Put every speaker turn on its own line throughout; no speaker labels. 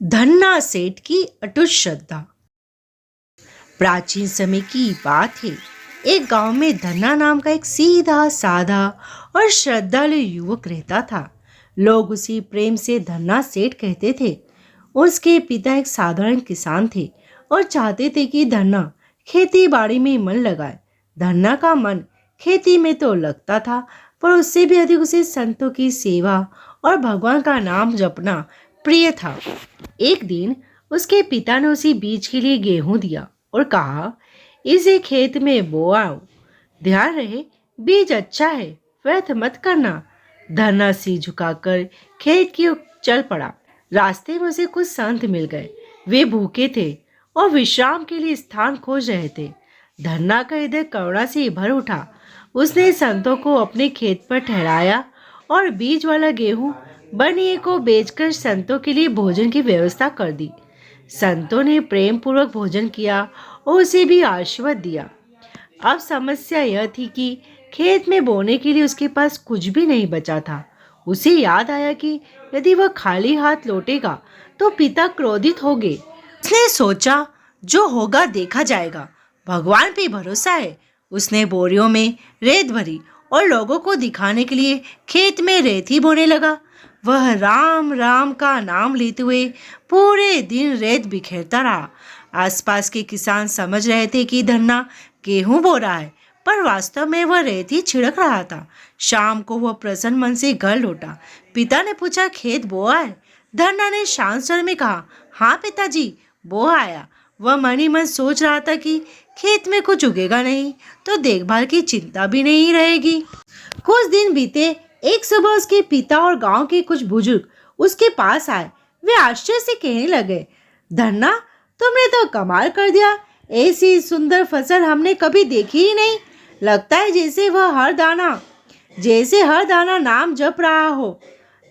धन्ना सेठ की अटूट श्रद्धा। प्राचीन समय की बात है। एक गांव में धन्ना नाम का एक सीधा साधा और श्रद्धालु युवक रहता था। लोग उसे प्रेम से धन्ना सेठ कहते थे। उसके पिता एक साधारण किसान थे और चाहते थे कि धन्ना खेती बाड़ी में मन लगाए। धन्ना का मन खेती में तो लगता था, पर उससे भी अधिक उसे संतों की सेवा और भगवान का नाम जपना प्रिय था। एक दिन उसके पिता ने उसे बीज के लिए गेहूं दिया और कहा, इसे खेत में बोआओ, ध्यान रहे बीज अच्छा है, व्यर्थ मत करना। धन्ना सिर झुकाकर खेत की ओर चल पड़ा। रास्ते में उसे कुछ संत मिल गए। वे भूखे थे और विश्राम के लिए स्थान खोज रहे थे। धन्ना का हृदय करुणा से भर उठा। उसने संतों को अपने खेत पर ठहराया और बीज वाला गेहूं बनिए को बेचकर संतों के लिए भोजन की व्यवस्था कर दी। संतों ने प्रेम पूर्वक भोजन किया और उसे भी आशीर्वाद दिया। अब समस्या यह थी कि खेत में बोने के लिए उसके पास कुछ भी नहीं बचा था। उसे याद आया कि यदि वह खाली हाथ लौटेगा तो पिता क्रोधित होंगे। उसने सोचा, जो होगा देखा जाएगा, भगवान पे भरोसा है। उसने बोरियों में रेत भरी और लोगों को दिखाने के लिए खेत में रेत ही बोने लगा। वह राम राम का नाम लेते हुए पूरे दिन रेत बिखेरता रहा। आसपास के किसान समझ रहे थे कि धन्ना गेहूं बो रहा है, पर वास्तव में वह रेत ही छिड़क रहा था। शाम को वह प्रसन्न मन से घर लौटा। पिता ने पूछा, खेत बोआ है? धन्ना ने शांत स्वर में कहा, हाँ पिताजी, बो आया। वह मन ही मन सोच रहा था कि खेत में कुछ उगेगा नहीं तो देखभाल की चिंता भी नहीं रहेगी। कुछ दिन बीते। एक सुबह उसके पिता और गांव के कुछ बुजुर्ग उसके पास आए। वे आश्चर्य से कहने लगे, धन्ना, तुमने तो कमाल कर दिया। ऐसी सुंदर फसल हमने कभी देखी ही नहीं। लगता है जैसे हर दाना नाम जप रहा हो,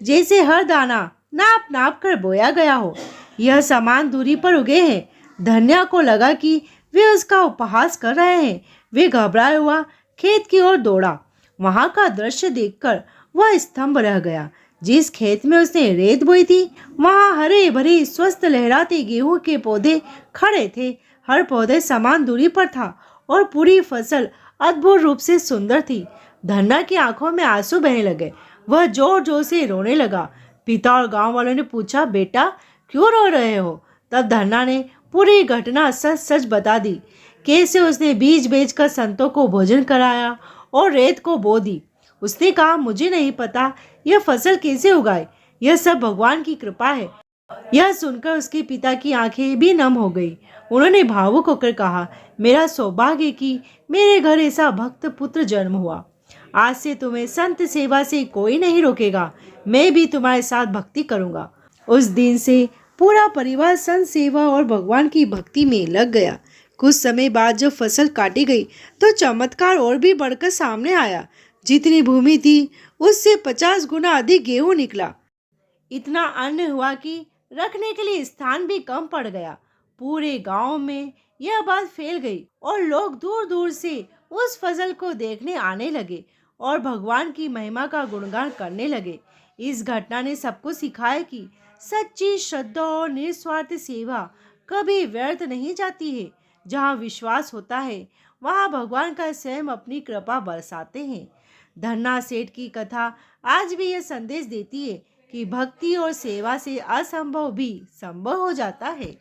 जैसे हर दाना नाप नाप कर बोया गया हो। यह समान दूरी पर उगे हैं। धन्या को लगा कि वे उसका उपहास कर रहे हैं। वे घबराया हुआ खेत की ओर दौड़ा। वहां का दृश्य देखकर वह स्तंभ रह गया। जिस खेत में उसने रेत बोई थी, वहां हरे भरे स्वस्थ लहराते गेहूं के पौधे खड़े थे। हर पौधे समान दूरी पर था और पूरी फसल अद्भुत रूप से सुंदर थी। धन्ना की आंखों में आंसू बहने लगे। वह जोर जोर से रोने लगा। पिता और गांव वालों ने पूछा, बेटा क्यों रो रहे हो? तब धन्ना ने पूरी घटना सच सच बता दी। कैसे उसने बीज बेचकर संतों को भोजन कराया और रेत को बो दी। उसने कहा, मुझे नहीं पता यह फसल कैसे उगाई, यह सब भगवान की कृपा है। यह सुनकर उसके पिता की आंखें भी नम हो गई। उन्होंने भावुक होकर कहा, मेरा सौभाग्य कि मेरे घर ऐसा भक्त पुत्र जन्म हुआ। आज से तुम्हें संत सेवा से कोई नहीं रोकेगा। मैं भी तुम्हारे साथ भक्ति करूंगा। उस दिन से पूरा परिवार संत सेवा और भगवान की भक्ति में लग गया। कुछ समय बाद जब फसल काटी गई तो चमत्कार और भी बढ़कर सामने आया। जितनी भूमि थी उससे 50 गुना अधिक गेहूं निकला। इतना अन्न हुआ कि रखने के लिए स्थान भी कम पड़ गया। पूरे गांव में यह बात फैल गई और लोग दूर दूर से उस फसल को देखने आने लगे और भगवान की महिमा का गुणगान करने लगे। इस घटना ने सबको सिखाया कि सच्ची श्रद्धा और निस्वार्थ सेवा कभी व्यर्थ नहीं जाती है। जहाँ विश्वास होता है वहाँ भगवान का स्वयं अपनी कृपा बरसाते हैं। धन्ना सेठ की कथा आज भी यह संदेश देती है कि भक्ति और सेवा से असंभव भी संभव हो जाता है।